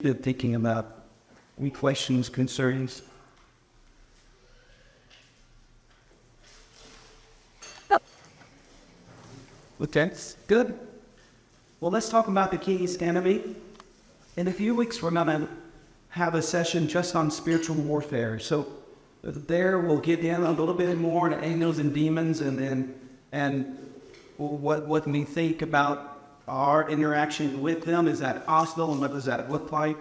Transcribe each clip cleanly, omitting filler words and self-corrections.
been thinking about any questions, concerns? Okay, good. Well, let's talk about the king's enemy. In a few weeks, we're going to have a session just on spiritual warfare. So there we'll get in a little bit more on angels and demons, and what we think about our interaction with them. Is that hostile, and what does that look like?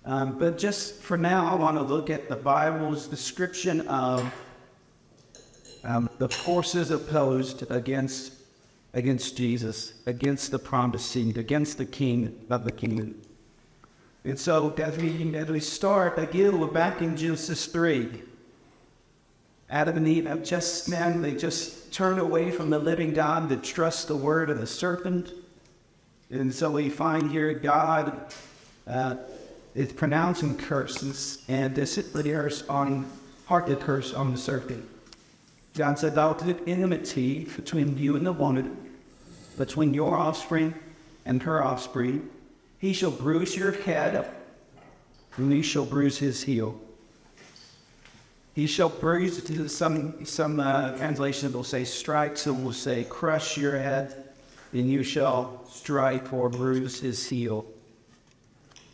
But just for now, I want to look at the Bible's description of the forces opposed against Jesus, against the promised seed, against the king of the kingdom. And so as we start, again, we're back in Genesis 3. Adam and Eve have just turned away from the living God to trust the word of the serpent. And so we find here God is pronouncing curses and disciplinaries on hearted curse on the serpent. God said, "I'll put enmity between you and the woman, between your offspring and her offspring. He shall bruise your head, and you shall bruise his heel." He shall bruise, some translation will say strike, some will say crush your head, and you shall strike or bruise his heel.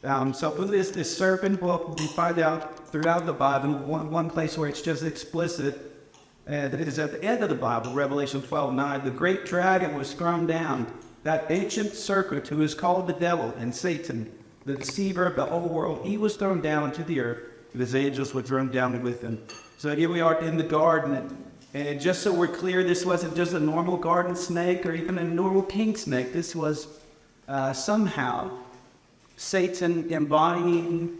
So with this serpent, well, we find out throughout the Bible, one place where it's just explicit, and it is at the end of the Bible, Revelation 12:9, the great dragon was thrown down, that ancient serpent who is called the devil and Satan, the deceiver of the whole world. He was thrown down to the earth, and his angels were thrown down with him. So here we are in the garden, and just so we're clear, this wasn't just a normal garden snake or even a normal king snake. This was somehow Satan embodying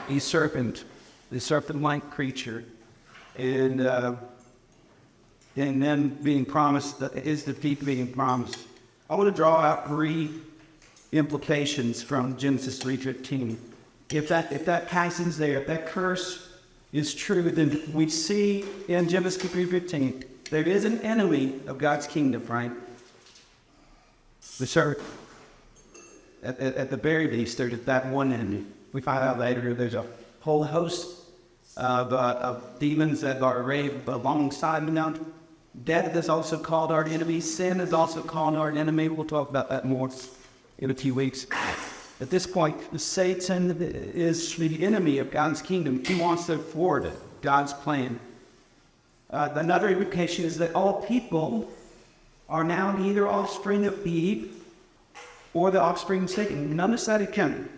a serpent, the serpent-like creature, and then being promised, his defeat being promised. I want to draw out three implications from Genesis 3:15. If that passage there, if that curse is true, then we see in Genesis 3:15, there is an enemy of God's kingdom, right? The serpent. At the very least, there's that one enemy. We find out later there's a whole host of demons that are arrayed alongside him. Now, death is also called our enemy. Sin is also called our enemy. We'll talk about that more in a few weeks. At this point, Satan is the enemy of God's kingdom. He wants to thwart God's plan. Another implication is that all people are now either offspring of Eve or the offspring of Satan. Notice that again.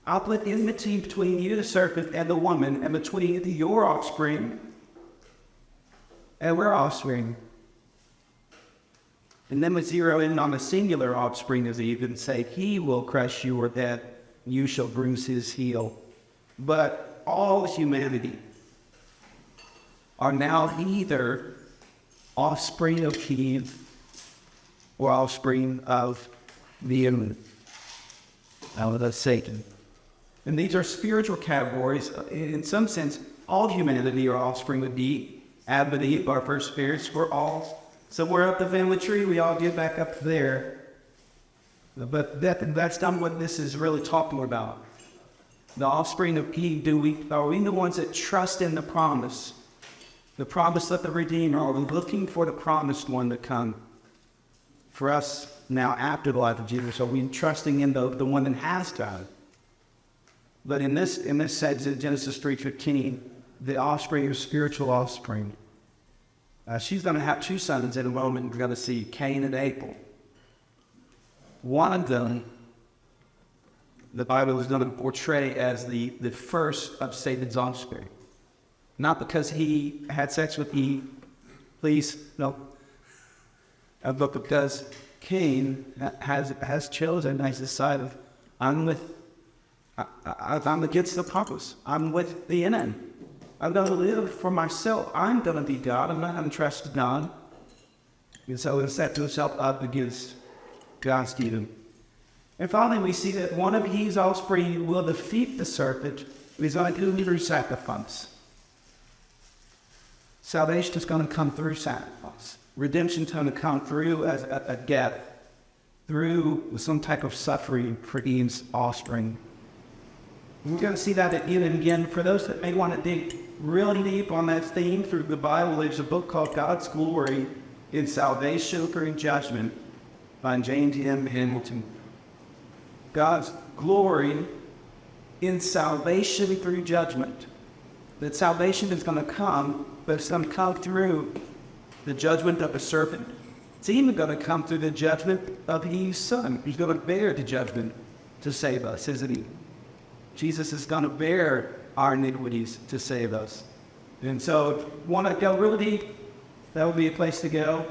I'll put enmity between you, the serpent, and the woman, and between your offspring and their offspring. And then we zero in on the singular offspring of Eve and say, he will crush your head, you shall bruise his heel. But all humanity are now either offspring of Eve or offspring of the enemy, of Satan. And these are spiritual categories. In some sense, all humanity are offspring of Eve. Adam and Eve, our first parents, we're all somewhere up the family tree. We all get back up there. But that's not what this is really talking about. The offspring of Eve, are we the ones that trust in the promise of the Redeemer? Are we looking for the promised one to come for us now after the life of Jesus? Are we trusting in the one that has died? But in this sense, in Genesis 3:15, the offspring is spiritual offspring. She's going to have two sons in a moment. We're going to see Cain and Abel. One of them, the Bible is going to portray as the first of Satan's offspring. Not because he had sex with Eve. Please, no. But because Cain has chosen, has decided, I'm against the purpose. I'm with the enemy. I'm going to live for myself. I'm going to be God. I'm not going to trust God. And so he set himself up against God's kingdom. And finally, we see that one of Eve's offspring will defeat the serpent. He's going to do through sacrifice. Salvation is going to come through sacrifice. Redemption is going to come through as a death, through some type of suffering for Eve's offspring. We're going to see that again and again. For those that may want to dig really deep on that theme through the Bible, there's a book called God's Glory in Salvation or in Judgment by James M. Hamilton. God's glory in salvation through judgment. That salvation is going to come, but it's going to come through the judgment of a serpent. It's even going to come through the judgment of Eve's son. He's going to bear the judgment to save us, isn't he? Jesus is going to bear our iniquities to save us. And so, if you want to go really deep, that would be a place to go.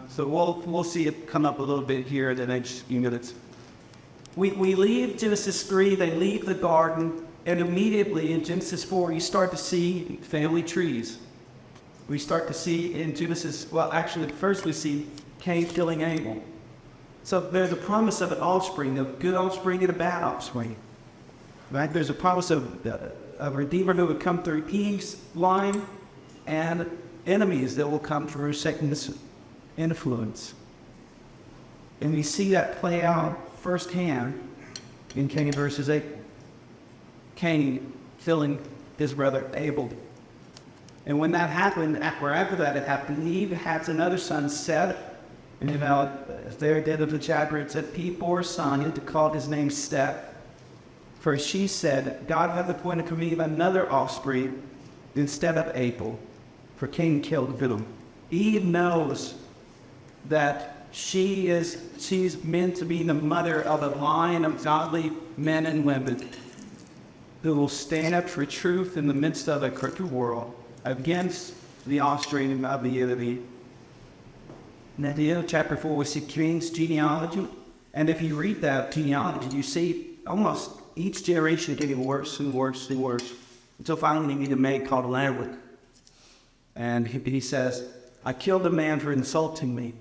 So we'll see it come up a little bit here in the next few minutes. We leave Genesis 3, they leave the garden, and immediately in Genesis 4, you start to see family trees. We start to see in Genesis, well, actually, first we see Cain killing Abel. So there's a promise of an offspring, a good offspring and a bad offspring. Right? There's a promise of a Redeemer who would come through Eve's line and enemies that will come through Satan's influence. And we see that play out firsthand in Cain verses 8. Cain killing his brother Abel. And when that happened, after that it happened, Eve has another son, Seth. And there at the end of the chapter, it said, he bore a son, and to call his name Seth. For she said, God hath appointed for me another offspring instead of Abel, for Cain killed him. Eve knows that she's meant to be the mother of a line of godly men and women who will stand up for truth in the midst of a crooked world against the offspring of the enemy. And at the end of chapter 4, we see Cain's genealogy. And if you read that genealogy, you see almost each generation getting worse and worse and worse, until finally you meet a man called Lamech. And he says, I killed a man for insulting me.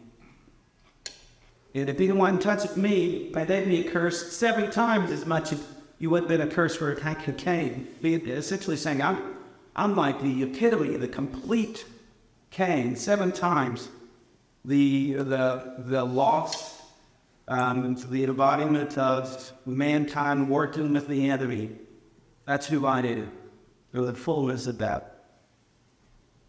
And if anyone touches me, may they be accursed 7 times as much as you would have been accursed for attacking Cain. Essentially saying, I'm like the epitome, the complete Cain. 7 times the loss, the embodiment of mankind working with the enemy. That's who I am. Or the fullness of that.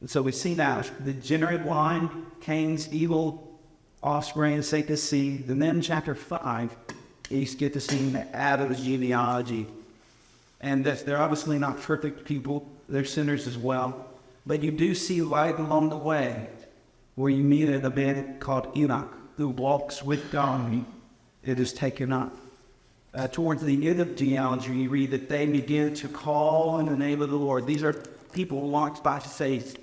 And so we see now the degenerate line, Cain's evil offspring, Satan's seed. And then in chapter 5, you get to see Adam's genealogy. And they're obviously not perfect people. They're sinners as well. But you do see light along the way, where you meet a man called Enoch, who walks with God. It is taken up. Towards the end of genealogy, you read that they begin to call in the name of the Lord. These are people who walked by faith,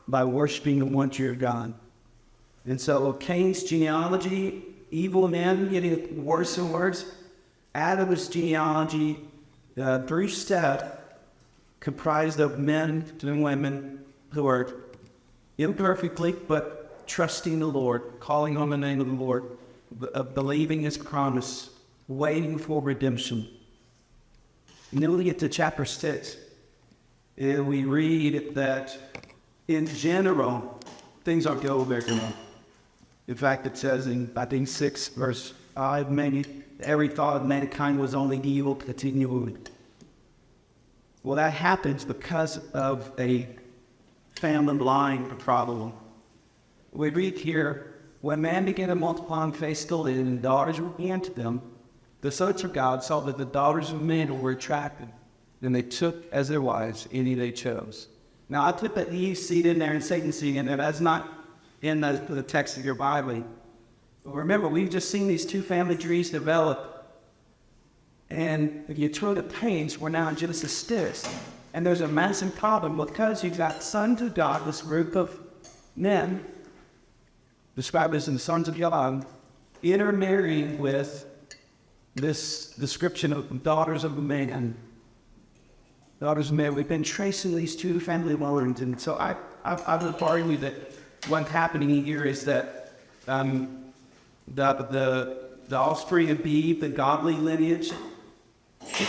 by worshiping the one true God. And so Cain's genealogy, evil men getting worse and worse. Adam's genealogy, through Seth, comprised of men and women who are imperfectly but trusting the Lord, calling on the name of the Lord, believing his promise, waiting for redemption. And then we get to chapter 6, and we read that in general, things aren't going very well. In fact, it says in, I think, 6 verse 5, every thought of mankind was only evil continually. Well, that happens because of a family line problem. We read here, when man began to multiply and face the land, and daughters were born to them, the sons of God saw that the daughters of men were attractive, and they took as their wives any they chose. Now, I put the Eve seed in there and Satan's seed in there. That's not in the text of your Bible. But remember, we've just seen these 2 family trees develop. And if you turn the page, we're now in Genesis 6. And there's a massive problem because you've got sons of God, this group of men, described as the sons of God, intermarrying with this description of daughters of man. Daughters of man. We've been tracing these 2 family lines. And so I would argue that what's happening here is that the offspring of Eve, the godly lineage,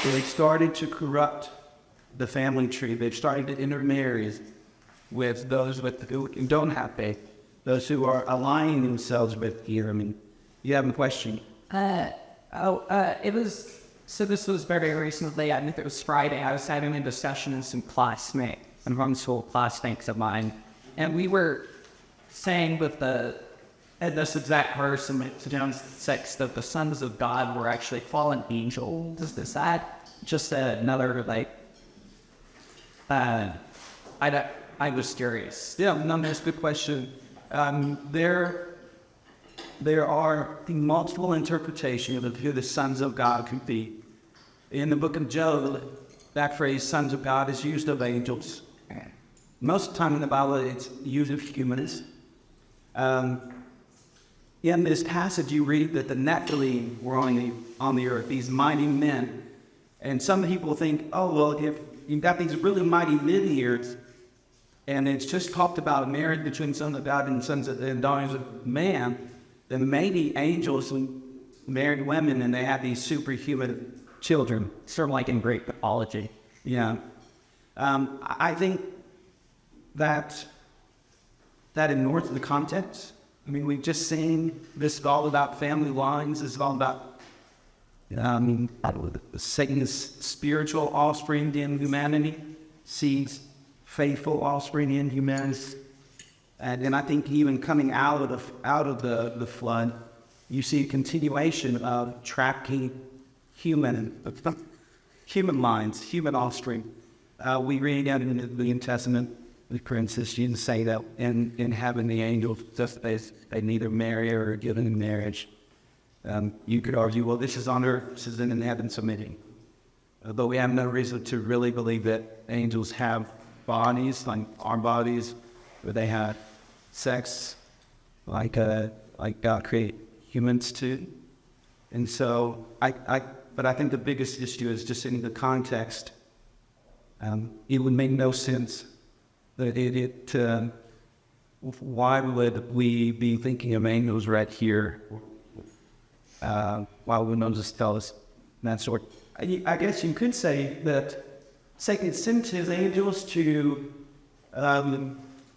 they started to corrupt the family tree. They've started to intermarry with those who don't have faith, those who are aligning themselves with here. I mean, you have a question? It was So this was very recently. I think it was Friday. I was having a discussion with some classmates, and homeschool classmates of mine, and we were saying with at this exact verse in John 6 that the sons of God were actually fallen angels. Is that just another I was curious. Yeah, no, that's a good question. There are multiple interpretations of who the sons of God could be. In the book of Job, that phrase, sons of God, is used of angels. Most of the time in the Bible, it's used of humans. In this passage, you read that the Nephilim were on the earth, these mighty men. And some people think, oh, well, if you've got these really mighty men here, and it's just talked about a marriage between sons of God and daughters of man, then maybe angels married women and they have these superhuman children. Sort of like in Greek mythology. Yeah. I think that ignores the context. I mean, we've just seen this is all about family lines. This is all about Satan's spiritual offspring in humanity, seeds faithful offspring in humanity. And I think even coming out of the flood, you see a continuation of tracking human minds, human offspring. We read out in the New Testament, the Christians didn't say that in heaven the angels just they neither marry or are given in marriage. You could argue, well, this is on earth, this is in heaven submitting. But we have no reason to really believe that angels have bodies like our bodies, where they have sex like God created humans too. And so but I think the biggest issue is just in the context. It would make no sense that why would we be thinking of angels right here? Why would not just tell us that sort? I guess you could say that Satan sent his angels to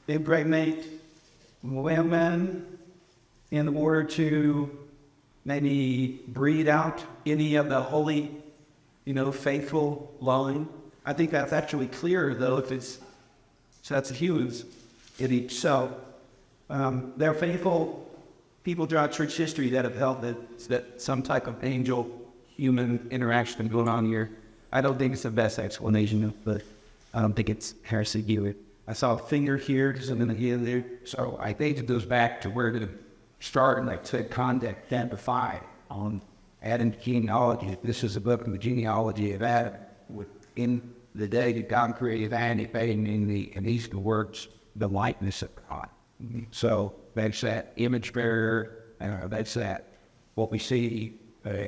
impregnate women in order to maybe breed out any of the holy, faithful line. I think that's actually clearer, though, so that's humans in each. So there are faithful people throughout church history that have held that some type of angel-human interaction going on here. I don't think it's the best explanation, but I don't think it's heresy either. I saw a finger here, something here, there. So I think it goes back to where the start, like said, context amplified on Adam's genealogy. This is a book of the genealogy of Adam. In the day that God created Adam, he made in these words the likeness of God. So that's that image bearer. That's that what we see.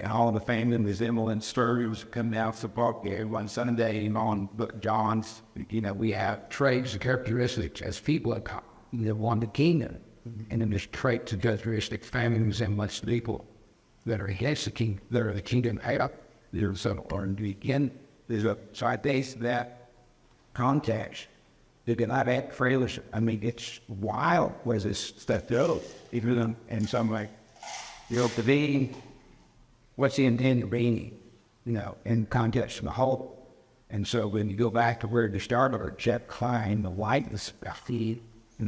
All the family resemblance stories come out the book here one Sunday on Book of John's. We have traits and characteristics as people of God. They want the kingdom. And then there's traits and characteristics, family resemblance people that are against the kingdom, that are the kingdom have. There's some or again. So I think that context. They've been like that frailest. I mean, it's wild where this stuff goes. Even in some way, the being. What's the intent of being, in context of the whole? And so when you go back to where the starter, Jeff Klein, the likeness of the,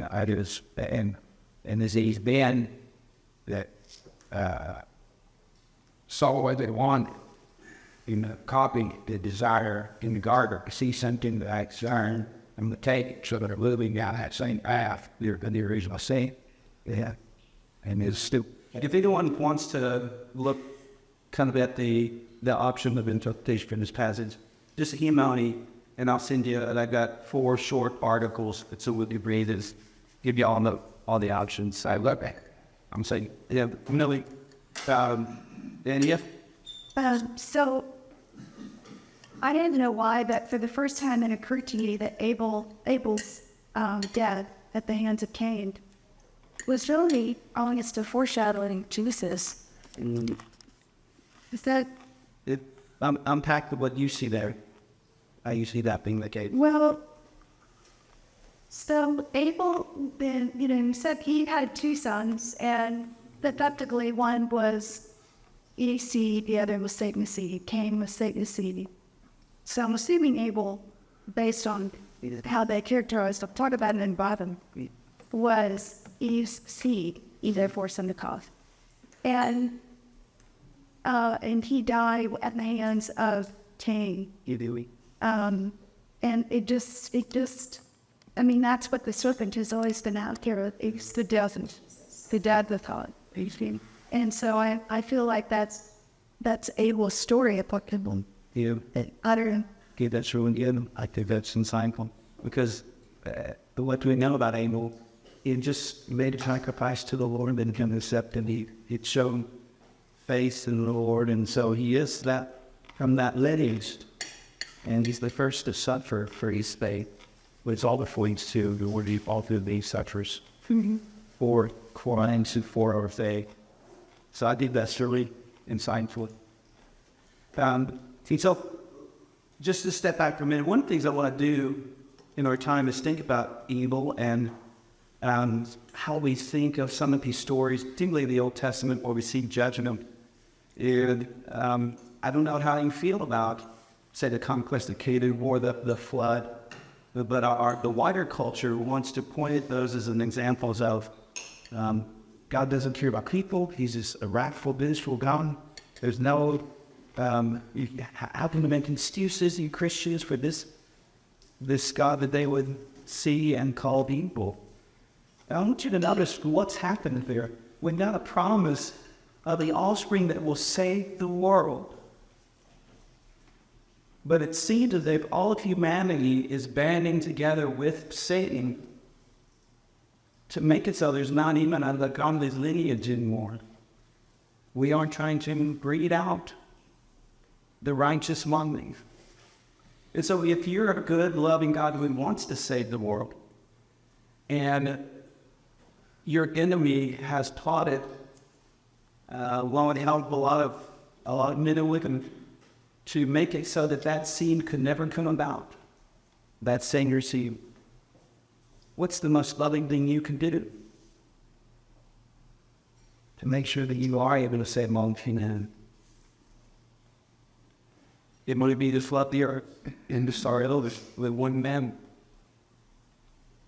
others, and there's these men that saw what they wanted, copying the desire in the garden, to see something that I desire and to take it, so that they're moving down that same path, the original sin. Yeah. And it's stupid. If anyone wants to look kind of at the option of interpretation in this passage, just email me and I'll send you, and I've got 4 short articles that so would you read is give you all the options. I love it. I'm saying, yeah, really. And yeah. So I didn't know why, but for the first time it occurred to me that Abel's death at the hands of Cain was really almost a foreshadowing Jesus. Is that? Unpack what you see there. How you see that being the case. Well, so Abel, said he had 2 sons, and effectively one was, Eve's seed, the other was Satan's seed. Cain was Satan's seed. So I'm assuming Abel, based on how they characterized, I'll talk about it in the bottom, was Eve's seed, Eve therefore son of Koth. And he died at the hands of Cain. And it just, I mean, that's what the serpent has always been out there. It's the death of God. And so I feel like that's Abel's story applicable. Yeah. Utter. Okay, that's really good. I think that's insightful because what we know about Abel, he just made a sacrifice to the Lord and can accept, and he'd shown faith in the Lord, and so he is that from that lineage, and he's the first to suffer for his faith, which all the points to the Lord, all through these suffers for crimes and for our faith. So I think that's really insightful. So just to step back for a minute, one of the things I want to do in our time is think about evil and how we think of some of these stories, particularly the Old Testament, where we see judgment. And I don't know how you feel about, say, the conquest of Canaan or the flood, but the wider culture wants to point at those as an examples of God doesn't care about people. He's just a wrathful, vengeful God. There's no how can we make excuses, you Christians, for this God that they would see and call evil? I want you to notice what's happened there. We've got a promise of the offspring that will save the world. But it seems as if all of humanity is banding together with Satan to make it so there's not even a godly lineage anymore. We are trying to breed out the righteous among these. And so if you're a good, loving God who wants to save the world, and your enemy has plotted, lo and held a lot of men and women to make it so that seed could never come about, that Savior seed, what's the most loving thing you can do to make sure that you are able to save all of humanity? It might be to flood the earth and to start over with one man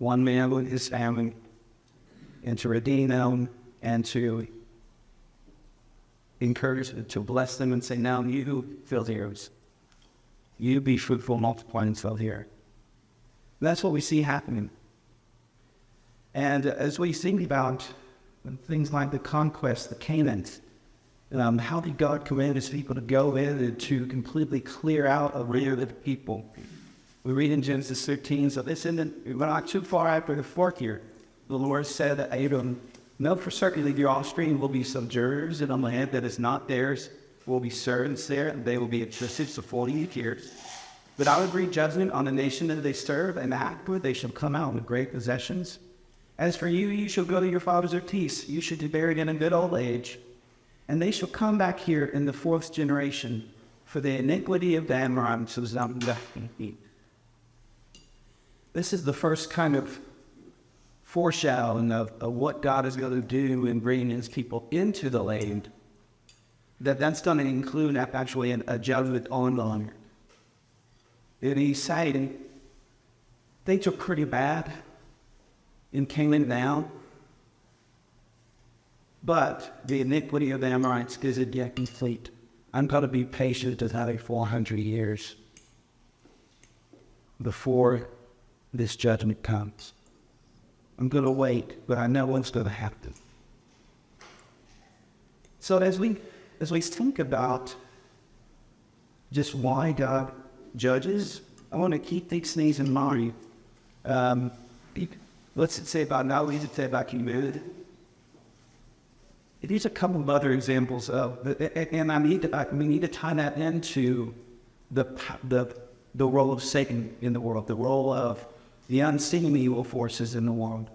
with his family, and to redeem them and to encourage, to bless them and say, now you fill the earth. You be fruitful, multiply, and fill the earth. That's what we see happening. And as we think about things like the conquest, the Canaanites, how did God command his people to go in and to completely clear out a rear of the people? We read in Genesis 13, so this isn't, we're not too far after the fourth year. The Lord said to Abram, know for certain that your offspring will be sojourners in a land that is not theirs, will be servants there, and they will be existed for 40 years. But I will bring judgment on the nation that they serve, and afterward they shall come out with great possessions. As for you, you shall go to your fathers of peace. You should be buried in a good old age. And they shall come back here in the fourth generation, for the iniquity of the Amorites was not left in heat. This is the first kind of foreshadowing of what God is going to do in bringing his people into the land. That's going to include actually a judgment on the land. And he's saying, things are pretty bad in Canaan now, but the iniquity of the Amorites isn't yet complete. I'm going to be patient another 400 years before this judgment comes. I'm going to wait, but I know what's going to happen. So as we think about just why God judges, I want to keep these things in mind. Let's say about now, we say about humility. These are a couple of other examples of, and we need to tie that into the role of Satan in the world, the role of the unseen evil forces in the world.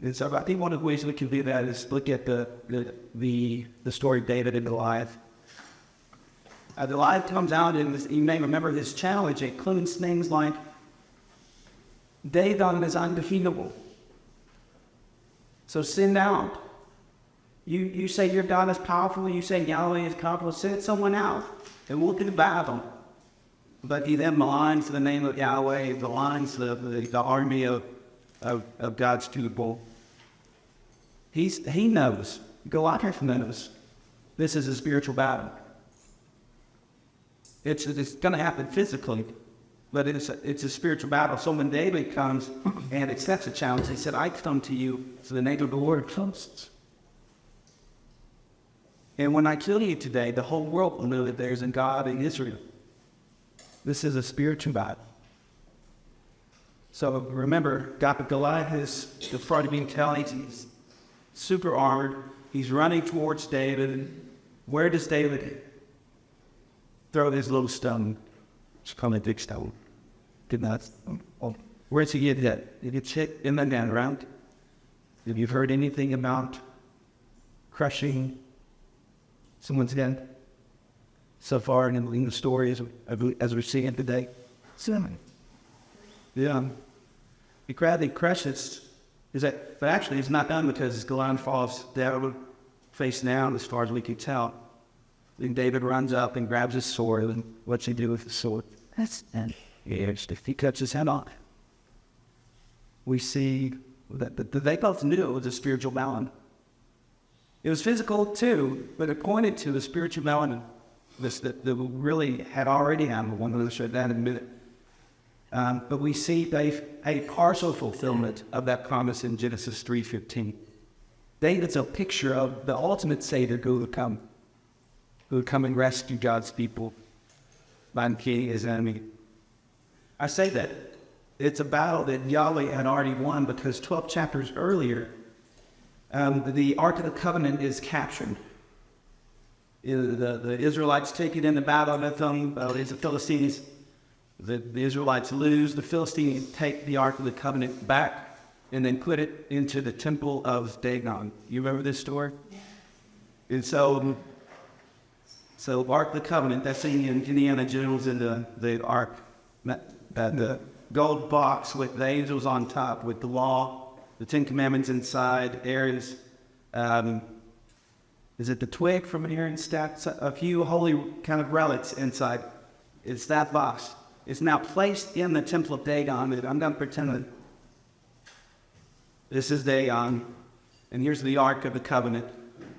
And so I think one of the ways we can do that is look at the story of David and Goliath. Goliath comes out, and you may remember this challenge. It includes things like David is undefeatable. So send out You say your God is powerful, you say Yahweh is powerful, send someone out and we'll do battle. But he then maligns the name of Yahweh, maligns the army of God's people. He knows, Goliath knows, this is a spiritual battle. It's going to happen physically, but it's a spiritual battle. So when David comes and accepts a challenge, he said, I come to you, so the name of the Lord comes. And when I kill you today, the whole world will know that there's a God in Israel. This is a spiritual battle. So remember, Goliath is the front of being telling, he's super armored. He's running towards David. Where does David throw his little stone? It's called a big stone. Did not. Where does he get hit? He gets hit in the net around. Have you heard anything about crushing someone's head so far in the story as we're seeing it today? Yeah. He gradually crushes. But actually, it's not done because Goliath falls down, face down, as far as we can tell. Then David runs up and grabs his sword, and what's he do with the sword? He cuts his head off. We see that they both knew it was a spiritual battle. It was physical too, but it pointed to the spiritual battle that really had already happened. One of us showed that in a minute. But we see a partial fulfillment of that promise in Genesis 3:15. David's a picture of the ultimate Savior who would come and rescue God's people by defeating his enemy. I say that it's a battle that Yahweh had already won because 12 chapters earlier, the Ark of the Covenant is captured. The Israelites take it into battle with them. The Philistines. The Israelites lose. The Philistines take the Ark of the Covenant back and then put it into the temple of Dagon. You remember this story? Yeah. And so Ark of the Covenant, that's in Indiana Jones in the Ark, the gold box with the angels on top, with the law, the Ten Commandments inside, Aaron's, is it the twig from Aaron's staff? A few holy kind of relics inside. It's that box. It's now placed in the temple of Dagon. I'm going to pretend that this is Dagon, and here's the Ark of the Covenant.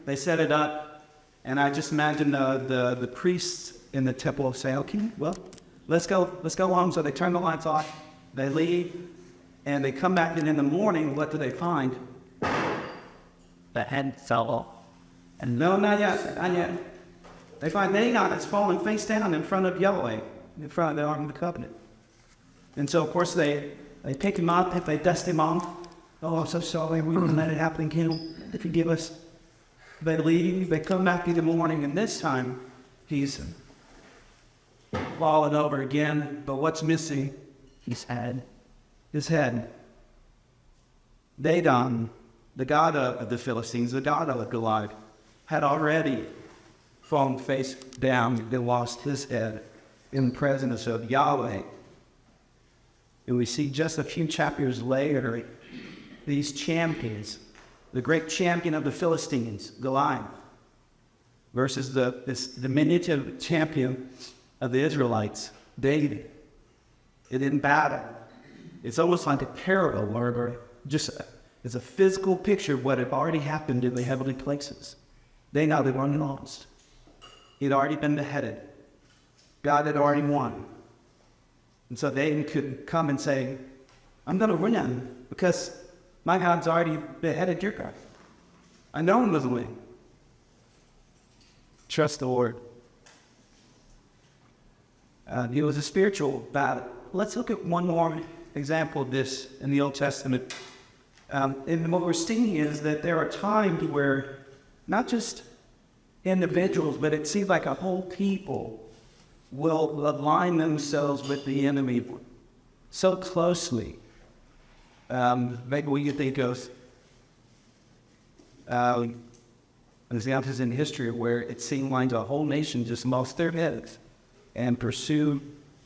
They set it up, and I just imagine the priests in the temple say, okay, well, let's go home. So they turn the lights off, they leave, and they come back in the morning. What do they find? The head fell off. And no, not yet. They find Dagon has fallen face down in front of Yahweh, in front of the Ark of the Covenant. And so, of course, they pick him up, they dust him off. Oh, I'm so sorry, we wouldn't let it happen again. If you give us. They leave, they come back in the morning, and this time he's fallen over again. But what's missing? His head. His head. Dagon, the god of the Philistines, the god of Goliath, had already fallen face down and lost his head in the presence of Yahweh. And we see just a few chapters later, these champions, the great champion of the Philistines, Goliath, versus the diminutive champion of the Israelites, David. It didn't battle. It's almost like a parable, or just it's a physical picture of what had already happened in the heavenly places. They know they weren't lost. He'd already been beheaded. God had already won. And so they could come and say, I'm going to win because my God's already beheaded your God. I know him was winning. Trust the Lord. It was a spiritual battle. Let's look at one more example of this in the Old Testament. And what we're seeing is that there are times where not just individuals, but it seems like a whole people will align themselves with the enemy so closely. Maybe we could think of examples in history where it seemed like a whole nation just lost their heads and pursued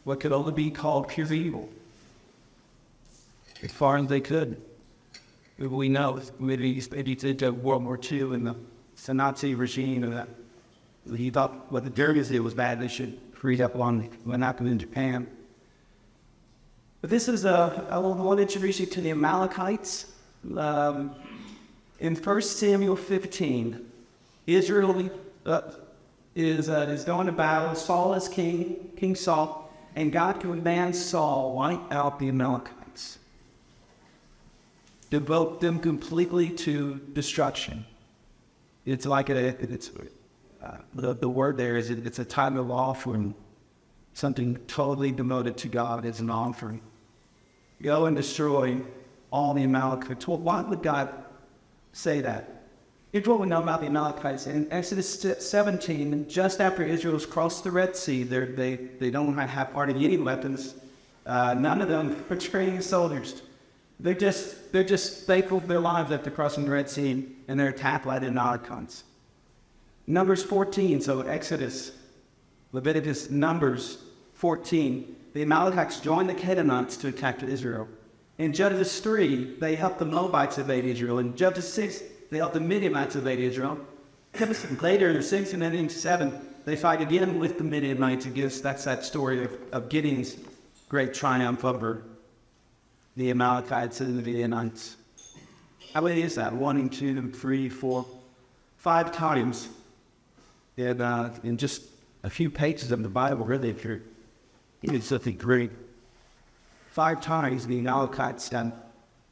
what could only be called pure evil as far as they could. We know maybe think of World War II and the it's a Nazi regime, and that he thought what the Germans did was bad. They should free up on what happened in Japan. But this is I want to introduce you to the Amalekites. In 1 Samuel 15, Israel is going to battle. Saul is king, King Saul, and God commands Saul, wipe out the Amalekites. Devote them completely to destruction. It's like the word there is it's a time of offering, something totally devoted to God as an offering. Go and destroy all the Amalekites. Well, why would God say that? Here's what we know about the Amalekites. In Exodus 17, just after Israel's crossed the Red Sea, they don't have hardly any weapons. None of them are trained soldiers. They're just thankful for their lives after crossing the Red Sea, and they're attacked by the Amalekites. Numbers 14, so Exodus, Leviticus, Numbers 14, the Amalekites joined the Canaanites to attack Israel. In Judges 3, they helped the Moabites invade Israel. In Judges 6, they helped the Midianites invade Israel. Later in 6 and then in 7, they fight again with the Midianites against, that's that story of Gideon's great triumph over the Amalekites and the Midianites. How many is that? 1, 2, 3, 4, 5 times in just a few pages of the Bible, really, if you're even something great. 5 times the Amalekites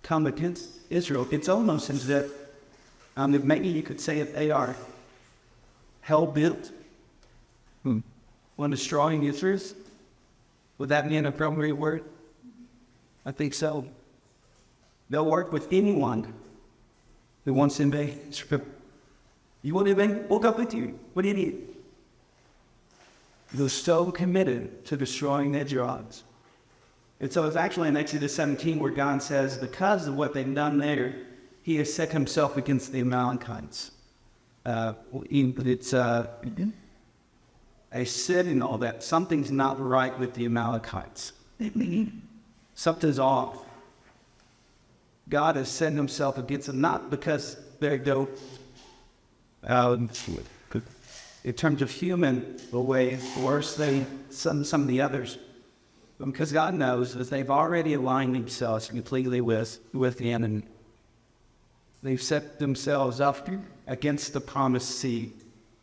come against Israel. It's almost as if maybe you could say if they are hell-bent on destroying Israel. Would that be an appropriate word? I think so. They'll work with anyone who wants to invade Israel. You want to invade? We'll go with you. What do you need? They're so committed to destroying their jobs. And so it's actually in Exodus 17 where God says, because of what they've done there, he has set himself against the Amalekites. It's a sin in all that. Something's not right with the Amalekites. Something's off. God has set himself against them, not because they're dope. In terms of human, the way worse than some of the others. Because God knows that they've already aligned themselves completely with the enemy. They've set themselves up against the promised seed.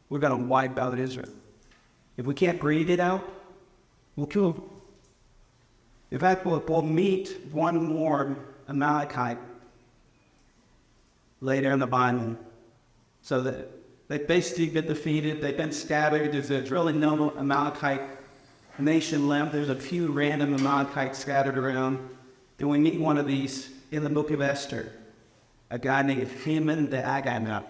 We're going to wipe out Israel. If we can't breathe it out, we'll kill them. In fact, we'll meet one more Amalekite later in the Bible. So that they've basically been defeated. They've been scattered. There's really no Amalekite nation left. There's a few random Amalekites scattered around. Then we meet one of these in the book of Esther, a guy named Haman the Agagite.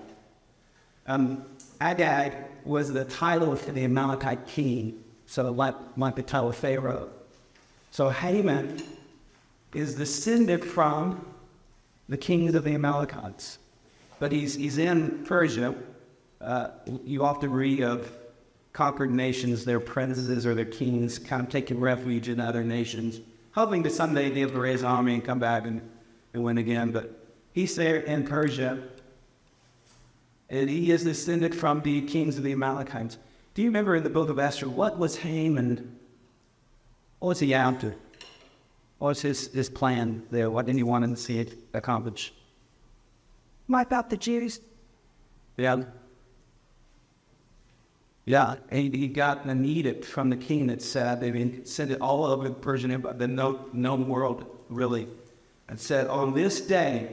Agag was the title for the Amalekite king, so like the title of Pharaoh. So Haman is descended from the kings of the Amalekites, but he's in Persia. You often read of conquered nations, their princes or their kings kind of taking refuge in other nations, hoping that someday they'll raise an army and come back and win again. But he's there in Persia, and he is descended from the kings of the Amalekites. Do you remember in the book of Esther, what was Haman? What was he after? What was his plan there? What did he want to see it accomplished? Wipe out the Jews. Yeah. Yeah, and he got an edict from the king that said, sent it all over the Persian Empire, the known world, really, and said, on this day,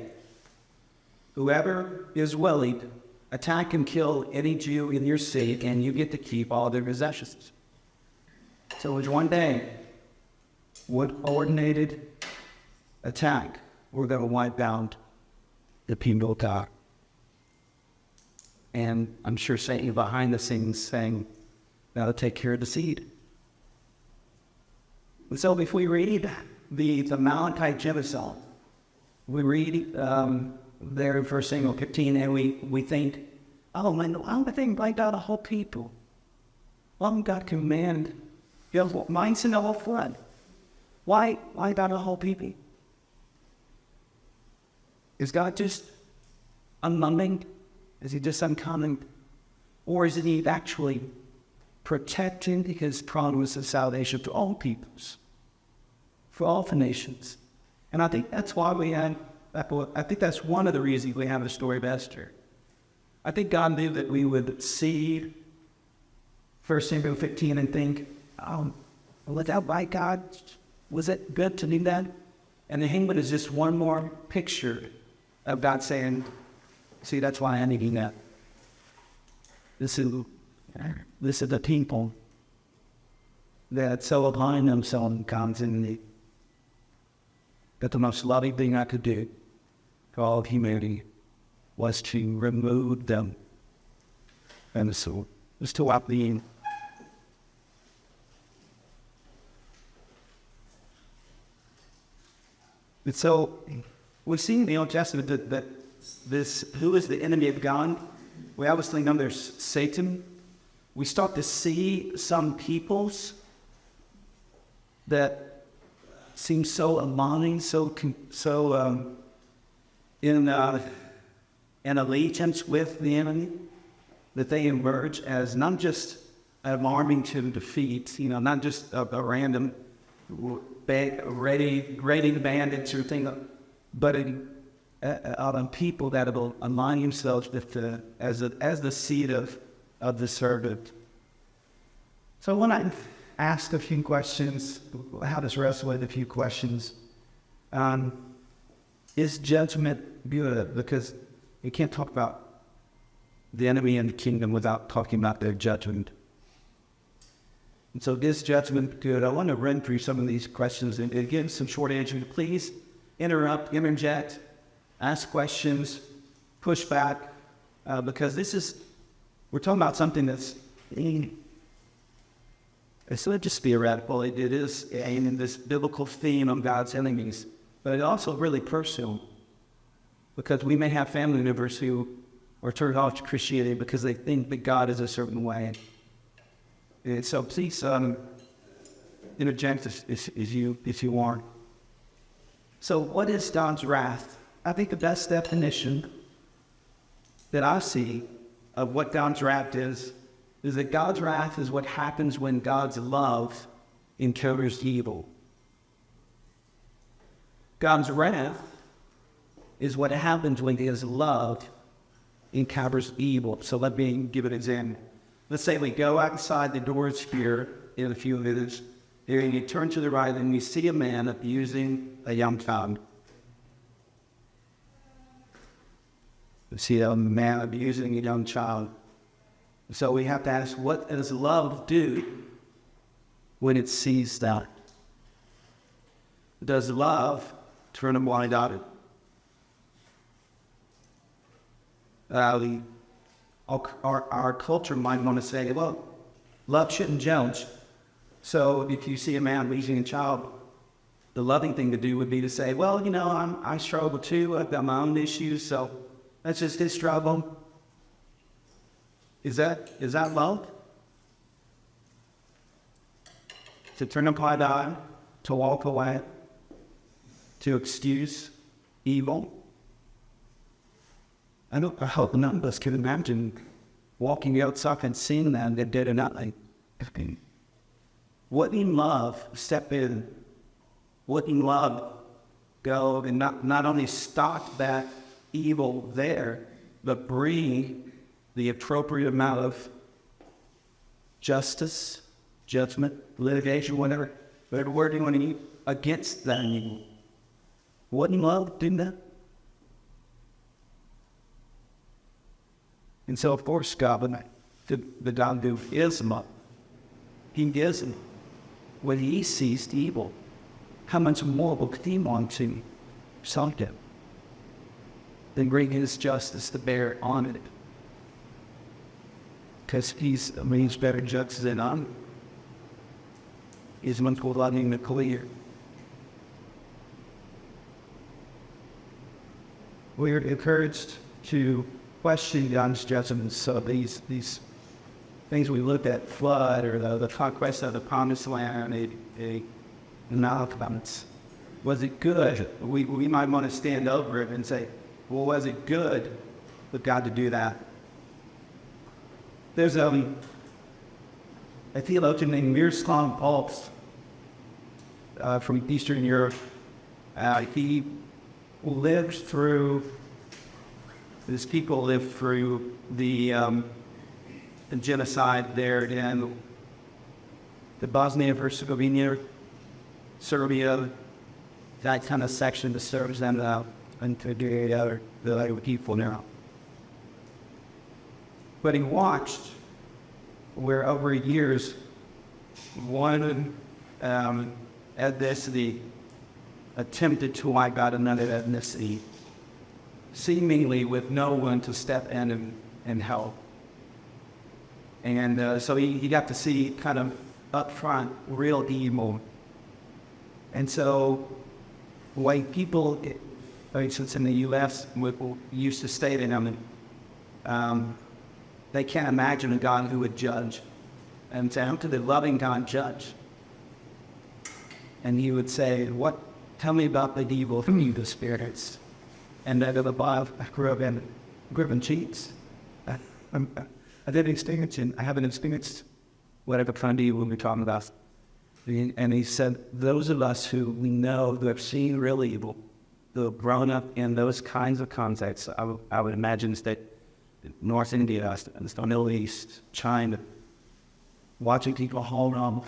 whoever is willing, attack and kill any Jew in your city, and you get to keep all their possessions. So it was one day, one coordinated attack. We're going to wipe out the people of God. And I'm sure Satan behind the scenes saying, now to take care of the seed. And so if we read the Amalekite genocide, we read there in 1 Samuel 15, and we think, oh man, why would they wipe out a whole people? Why would God command, mine's in the whole flood? Why about a whole people? Is God just unloving? Is he just uncommon? Or is he actually protecting his promise of salvation to all peoples, for all the nations? And I think that's why I think that's one of the reasons we have the story of Esther. I think God knew that we would see 1 Samuel 15 and think, was that right, God? Was it good to do that? And the Haman is just one more picture of God saying, see, that's why I need to do that. This is the people that so align themselves in God's enemy. That the most loving thing I could do for all of humanity was to remove them. And so, just to wipe the end. And so, we see in the Old Testament that this, who is the enemy of God? We obviously know there's Satan. We start to see some peoples that seem so aligning, so in allegiance with the enemy, that they emerge as not just an army to defeat, not just a random raiding bandits or thing, but people that will align themselves with as the seed of the servant. So when I ask a few questions, how does wrestle with a few questions? Is judgment good? Because you can't talk about the enemy and the kingdom without talking about their judgment. And so is judgment good? I want to run through some of these questions and give some short answers. Please interrupt, interject, ask questions, push back, because we're talking about something that's, it's not just theoretical, it is in this biblical theme of God's enemies, but it's also really personal, because we may have family members who are turned off to Christianity because they think that God is a certain way. And so please interject if you want. So what is God's wrath? I think the best definition that I see of what God's wrath is that God's wrath is what happens when God's love encounters evil. God's wrath is what happens when His love encounters evil. So let me give an example. Let's say we go outside the doors here in a few minutes, and you turn to the right and you see a man abusing a young child. You see a man abusing a young child. So we have to ask, what does love do when it sees that? Does love turn a blind eye? Our culture might want to say, well, love shouldn't judge. So if you see a man abusing a child, the loving thing to do would be to say, well, I struggle too. I've got my own issues, so that's just his struggle. Is that love? To turn a blind eye, to walk away, to excuse evil? I hope none of us can imagine walking outside and seeing that and dead or nothing. Wouldn't love step in? Wouldn't love go and not only stop that evil there, but bring the appropriate amount of justice, judgment, litigation, whatever word you want to use, against that evil? Wouldn't love do that? And so, of course, God, the God who is love, He gives him. When He sees the evil, how much more will He want to solve it than bring His justice to bear on it? Because He's better judge than I am. He's much more loving and clear. We are encouraged to question God's judgments. So these things we looked at, flood or the conquest of the promised land, was it good? We might want to stand over it and say, well, was it good for God to do that? there's a theologian named Miroslav Volf from Eastern Europe. He lived through, his people lived through the genocide there in the Bosnia-Herzegovina, Serbia, that kind of section that serves them out into the other people now. But he watched where over years one ethnicity attempted to wipe out another ethnicity, seemingly with no one to step in and help. And so he got to see kind of up front real evil. And so white people, for instance, in the U.S., used to say to them, they can't imagine a God who would judge. And say, how could the loving God judge? And he would say, tell me about the evil from you, the spirits. And that above, I grew up in cheats. I haven't experienced whatever kind of evil we're talking about. And he said, those of us who we know, who have seen real evil, who have grown up in those kinds of contexts, I would imagine that North India, the Middle East, China, watching people hold on.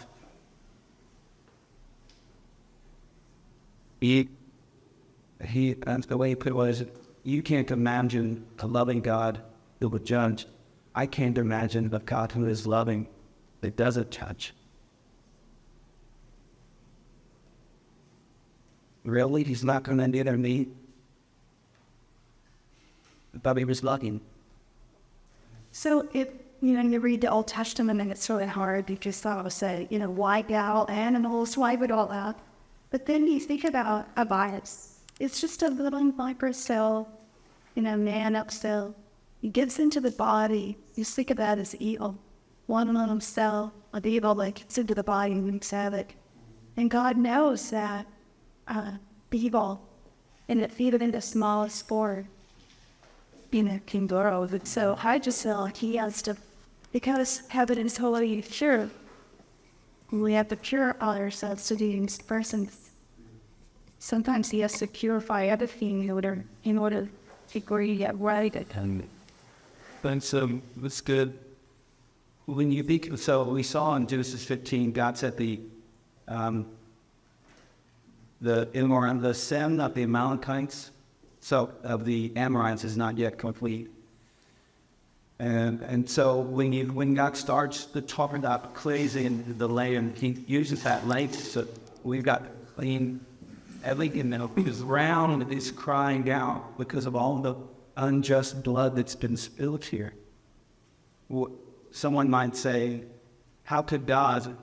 And the way he put it was, you can't imagine a loving God who would judge. I can't imagine a God who is loving that doesn't judge. Really? He's not going to neither me. But he was loving. So you read the Old Testament and it's really hard. You just thought of say, wipe out animals, wipe it all out. But then you think about a virus. It's just a little microcell, nano cell. It gets into the body. You think of that as evil. One little cell of evil that gets into the body and wreaks havoc. And God knows that evil, and it feeds in the smallest spore. Can grow. So hydrocell, he has to, because heaven is holy and pure, we have to purify ourselves to these persons. Sometimes he has to purify everything in order to get right. And so it's good. When you think, so we saw in Genesis 15, God said the sin of the Amalekites, so of the Amorites, is not yet complete. And so when God starts to talk about cleansing the land, he uses that language. So we've got clean everything now, because round is crying out because of all the unjust blood that's been spilled here. Someone might say, how could God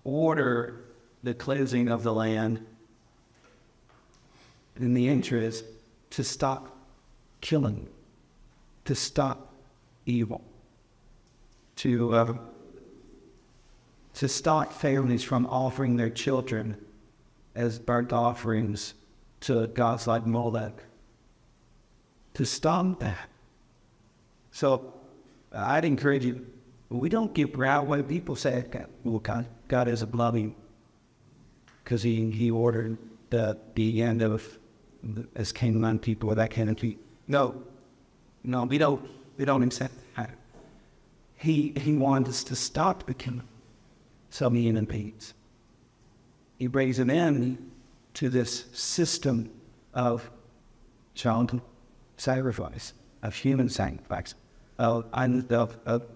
order the cleansing of the land in the interest to stop killing, to stop evil, to stop families from offering their children as burnt offerings to gods like Molech, to stop that. So I'd encourage you, we don't get proud when people say, well, God is loving because he ordered the end of as Canaan people or that kind of people. No, we don't accept that. He wanted us to stop becoming some human beings. He brings an end to this system of child sacrifice, of human sacrifice, of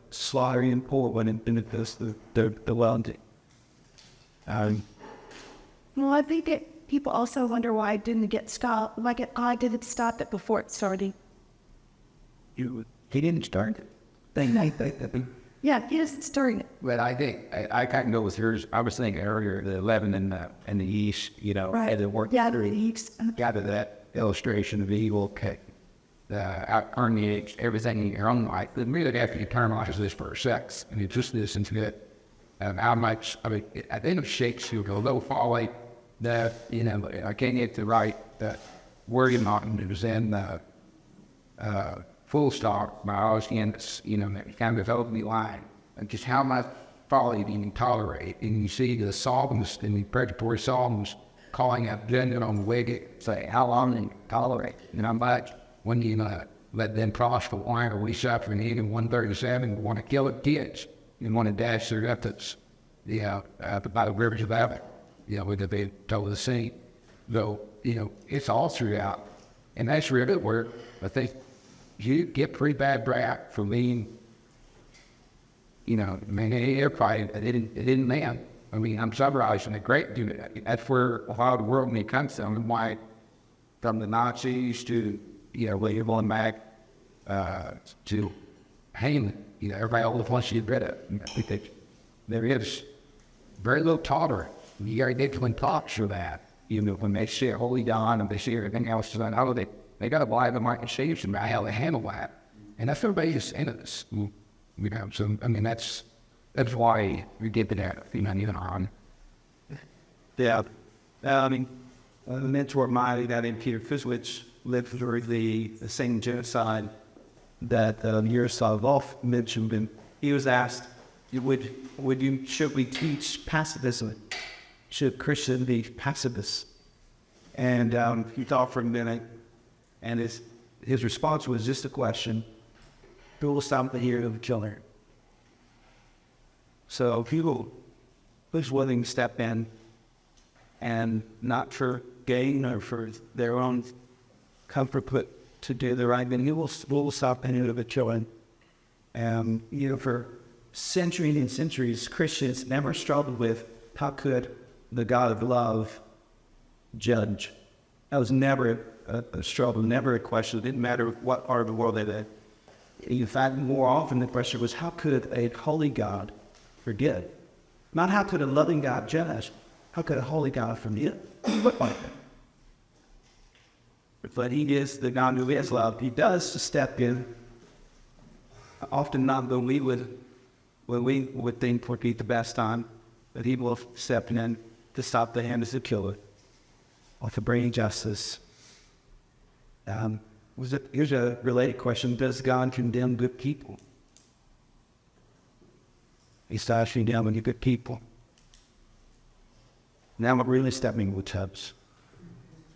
slaughtering poor when it benefits the wealthy. Well, I think that people also wonder why it didn't get stopped. Like I didn't stop it before it started. He didn't start it. Yeah, he didn't start it. But I think I kind of go with yours. I was thinking earlier the 11 and the yeast, Right. had to work Yeah, through. the yeast. Got to that illustration of evil, out permeates everything in your own life. But really, after you internalize this for a sec, and you just listen to it, how much, I think it shakes you a little folly that, I can't get the right wording on it. It was in full stop, but I was in this, you know, that kind of developed me line of just how much folly do you tolerate. And you see the psalms and the predatory psalms calling out judgment on the wicked, say, how long do you tolerate? And how much? When do you let them prosper? Why are we suffering? Even 137 want to kill the kids and want to dash their weapons, by the rivers of Abbott, with the told the sea. So, it's all throughout. And that's really where I think you get pretty bad rap for being, everybody, it didn't land. I mean, I'm summarizing it great. That's where a lot of the world may come from, and why from the Nazis to, going back to Haman, everybody always wants you to read it. I think there is very little tolerance. You got to get to talks for that. When they say Holy Dawn and they say everything else, they got to buy the market shapes and how they handle that. And that's everybody just into this. So, I mean, that's why we did that, even on. Yeah. I mean, a mentor of mine, that named Peter Fiswich, lived through the same genocide that Yaroslav Volf mentioned. And he was asked, should we teach pacifism? Should Christians be pacifists? And he thought for a minute, and his response was just a question: who will stop the hero of the killer? So people who's willing to step in, and not for gain or for their own comfort, but to do the right thing, who will stop the hero of the killer? And for centuries and centuries, Christians never struggled with how could the God of love judge. That was never a struggle, never a question. It didn't matter what part of the world they lived. In fact, more often the question was, how could a holy God forgive? Not how could a loving God judge. How could a holy God forgive? Look like that. But he is the God who is love. He does step in, often not when we would think would be the best time, but he will step in to stop the hand of the killer, or to bring justice. Here's a related question: does God condemn good people? He starts condemning good people. Now I'm really stepping with tubs.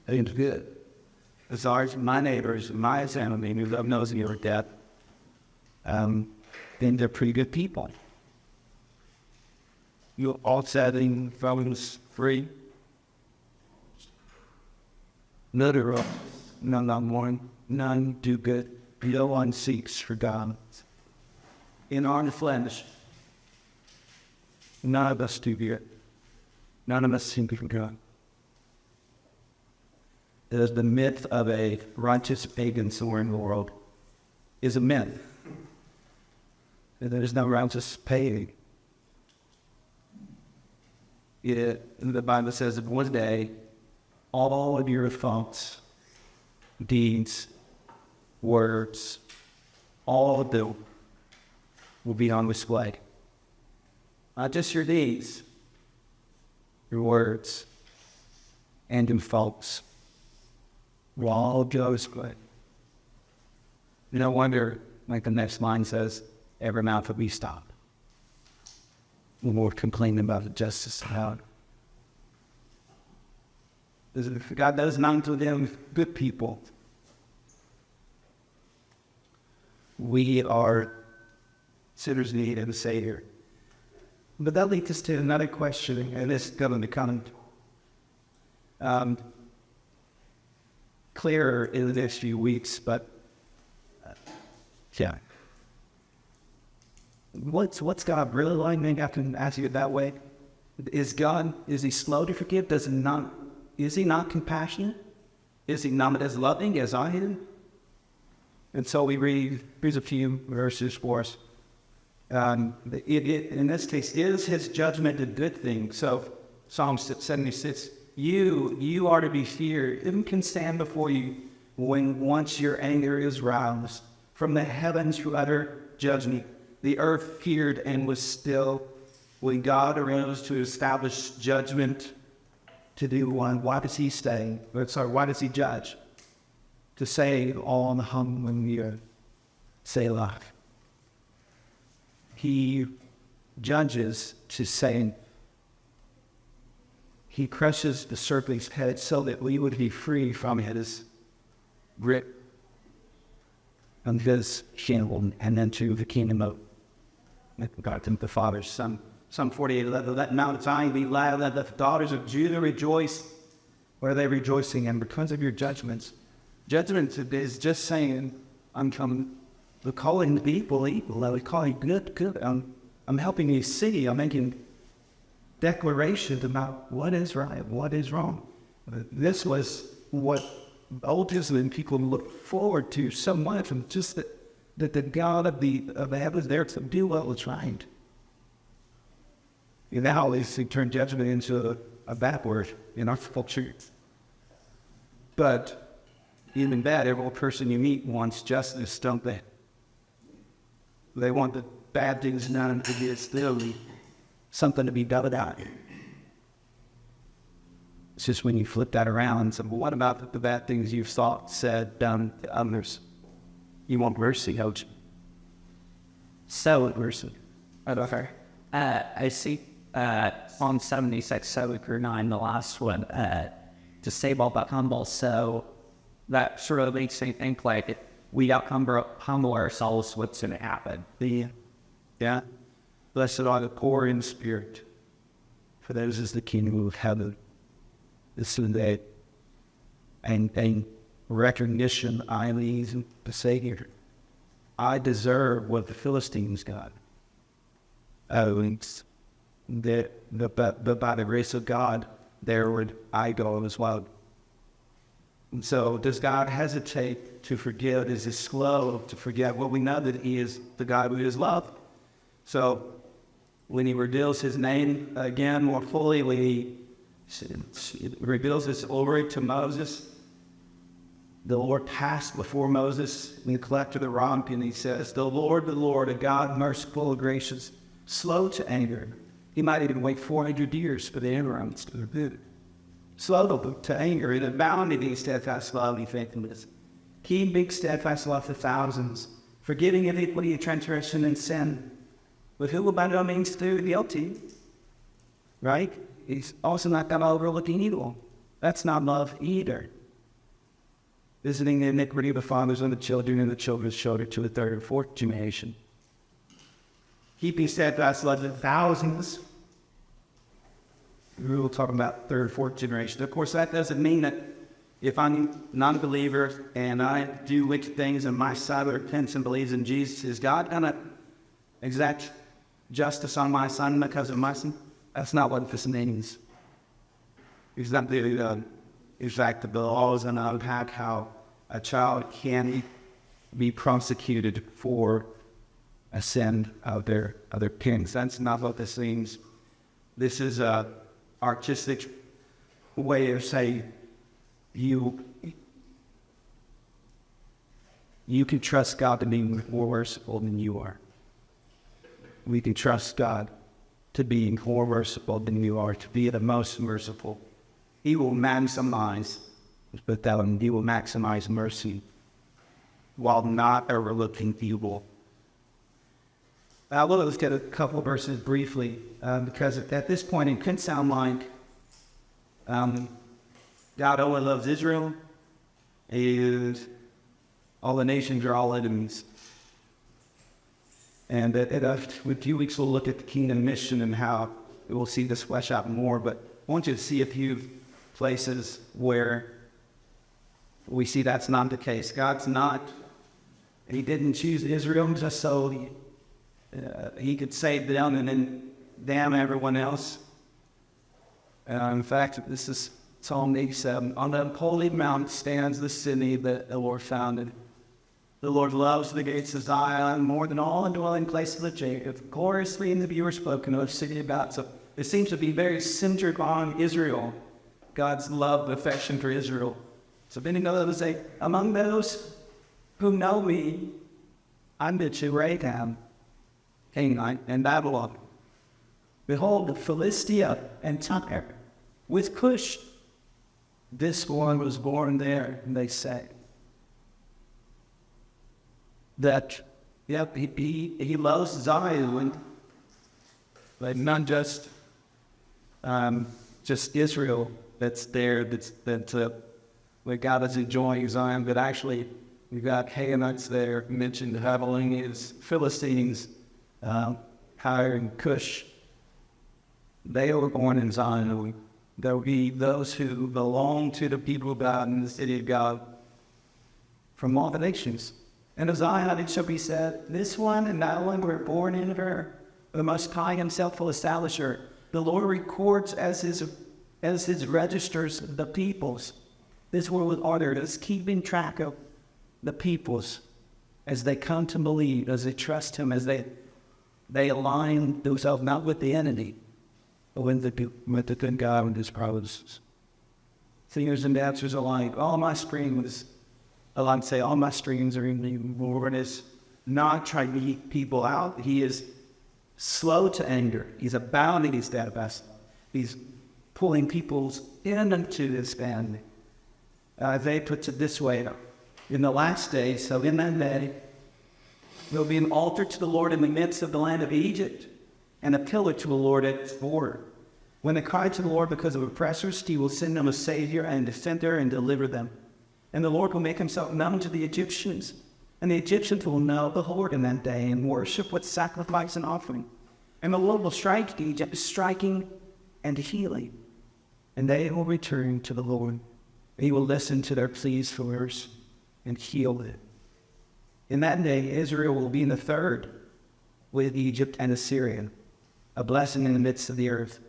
It's good. As far as my neighbors, my enemy, who love knows me or death, then they're pretty good people. You all setting felons free. None are wrong, none are mourn, none do good. No one seeks for God. In our flesh, none of us do good. None of us seek for God. There's the myth of a righteous pagan somewhere in the world is a myth. There is no righteous pagan. The Bible says that one day, all of your thoughts, deeds, words, all of them will be on display. Not just your deeds, your words, and your thoughts will all go display. No wonder, like the next line says, every mouth will be stopped. The Lord complaining about the justice of God. God does not to them good people. We are sinners in need of a Savior. But that leads us to another question, and this is going to come clearer in the next few weeks. But yeah, what's God really like? Maybe I can ask you it that way. Is he slow to forgive? Is he not compassionate? Is he not as loving as I am? And so here's a few verses for us. In this case, is his judgment a good thing? So Psalm 76, you are to be feared. Who can stand before you when once your anger is roused? From the heavens you utter judgment. The earth feared and was still. When God arose to establish judgment to do one, why does he stay? Why does he judge? To save all the humble and the earth. Selah. He judges to saying, he crushes the serpent's head so that we would be free from his grip and his shield, and then to the kingdom of God and the Father. Psalm 48, let Mount Zion be loud, let the daughters of Judah rejoice. What are they rejoicing in? Because of your judgments. Judgment is just saying, I'm calling people evil. I would call you good. I'm helping you see. I'm making declarations about what is right, what is wrong. This was what Old Testament people look forward to so much, and just that the God of the heavens there to do what was right. Now they turn judgment into a bad word in our culture. But even that, every person you meet wants justice, don't they? They want the bad things done to get still something to be done about it. It's just when you flip that around and say, well, what about the bad things you've thought, said, done to others? You want mercy, don't you? So mercy. Okay. I see Psalm 76, 7-9, the last one, to save all but humble. So that sort of makes me think like we humble ourselves, what's going to happen? Yeah. Blessed are the poor in spirit, for those is the kingdom of heaven. This is that and recognition I need to say here. I deserve what the Philistines got. But by the grace of God, there would I go as well. And so does God hesitate to forgive? Is he slow to forget? Well, we know that he is the God who is love. So when he reveals his name again more fully, when he reveals his glory to Moses, the Lord passed before Moses and collected the rock, and he says, the Lord, a God merciful and gracious, slow to anger. He might even wait 400 years for the Amorites to repent. Slow to anger and abounding in steadfast love and faithfulness. Keeping steadfast love for thousands, forgiving iniquity and transgression and sin, but who will by no means do guilty, right? He's also not going to overlook evil. That's not love either. Visiting the iniquity of the fathers and the children's children to the third and fourth generation. Keeping steadfast love for thousands. We will talk about third, fourth generation. Of course, that doesn't mean that if I'm not a believer and I do wicked things and my son repents and believes in Jesus, is God going to exact justice on my son because of my sin? That's not what this means. It's not the exact the laws and unpack how a child can be prosecuted for a sin of their parents. That's not what this means. This is a artistic way of saying you can trust God to be more merciful than you are. We can trust God to be more merciful than you are, to be the most merciful. He will maximize, but he will maximize mercy while not overlooking evil. We'll look at a couple of verses briefly, because at this point it could sound like God only loves Israel, and all the nations are all enemies. And in a few weeks we'll look at the kingdom mission and how we'll see this flesh out more. But I want you to see a few places where we see that's not the case. He didn't choose Israel just so he could save them and then damn everyone else. In fact, this is Psalm 87. On the holy mount stands the city that the Lord founded. The Lord loves the gates of Zion more than all the dwelling places of Jacob. Gloriously in the viewer spoken of city about. So it seems to be very centered on Israel, God's love, affection for Israel. So many know that say, among those who know me, I'm the Rahab, Canaanite, and Babylon. Behold, the Philistia and Tyre, with Cush. This one was born there, and they say. That Yep, he loves Zion, but not just Israel that's there, where God is enjoying Zion, but actually we've got Canaanites there, mentioned Babylonians, Philistines, Tyre and Cush. They were born in Zion. There will be those who belong to the people of God in the city of God from all the nations. And of Zion it shall be said, this one and that one were born in her. The Most High himself will establish her. The Lord records as his registers the peoples. This word with order is keeping track of the peoples as they come to believe, as they trust him, as they align themselves not with the enemy, but with the good God and his promises. Singers and dancers alike, all my streams, I like to say, all my streams are in the Lord. Is not trying to keep people out. He is slow to anger. He's abounding his steadfast. He's pulling peoples into his family. They puts it this way, in the last days, so in that day, there will be an altar to the Lord in the midst of the land of Egypt, and a pillar to the Lord at its border. When they cry to the Lord because of oppressors, he will send them a Savior and defender and deliver them. And the Lord will make himself known to the Egyptians, and the Egyptians will know the Lord in that day and worship with sacrifice and offering. And the Lord will strike Egypt, striking and healing, and they will return to the Lord. He will listen to their pleas for mercy and heal it. In that day, Israel will be in the third with Egypt and Assyria, a blessing in the midst of the earth,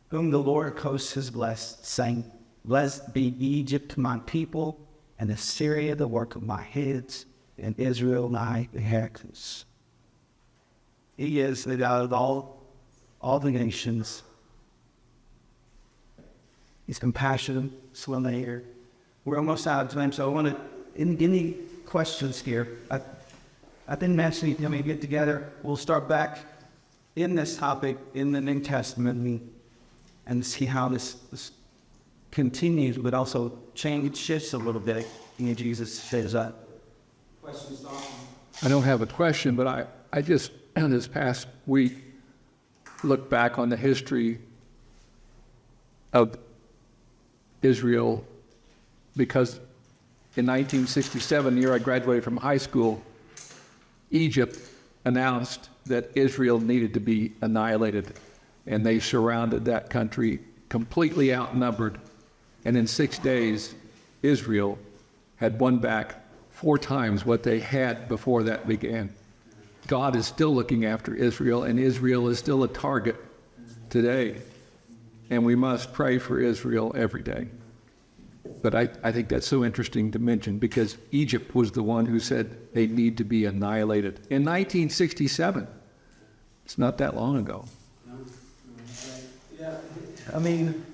whom the Lord of hosts has blessed, saying, blessed be Egypt, my people, and Assyria, the work of my hands, and Israel, my inheritance. He is the God of all the nations. He's compassionate, slow to anger. We're almost out of time, so I want to, any questions here? I've been mentioning, when we get together, we'll start back in this topic in the New Testament and see how this continues, but also shifts a little bit. And Jesus says that. Questions, I don't have a question, but I just, this past week, looked back on the history of Israel, because in 1967, the year I graduated from high school, Egypt announced that Israel needed to be annihilated, and they surrounded that country, completely outnumbered. And in 6 days, Israel had won back 4 times what they had before that began. God is still looking after Israel, and Israel is still a target today. And we must pray for Israel every day. But I think that's so interesting to mention, because Egypt was the one who said they need to be annihilated. In 1967, it's not that long ago. Yeah, I mean,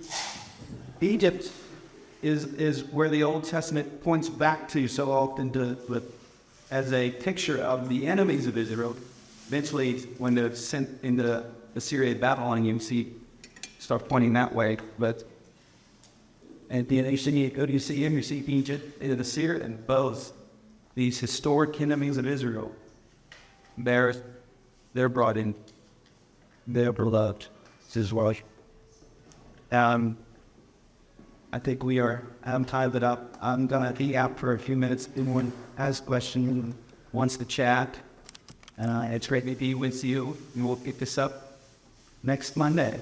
Egypt is where the Old Testament points back to so often as a picture of the enemies of Israel. Eventually, when they're sent into Assyria and Babylon, you start pointing that way. But and then you see Egypt and Assyria, and both these historic enemies of Israel, they're brought in, they're beloved as well. I think we are tied it up. I'm going to be out for a few minutes. If anyone has questions, wants to chat, it's great to be with you, and we'll pick this up next Monday.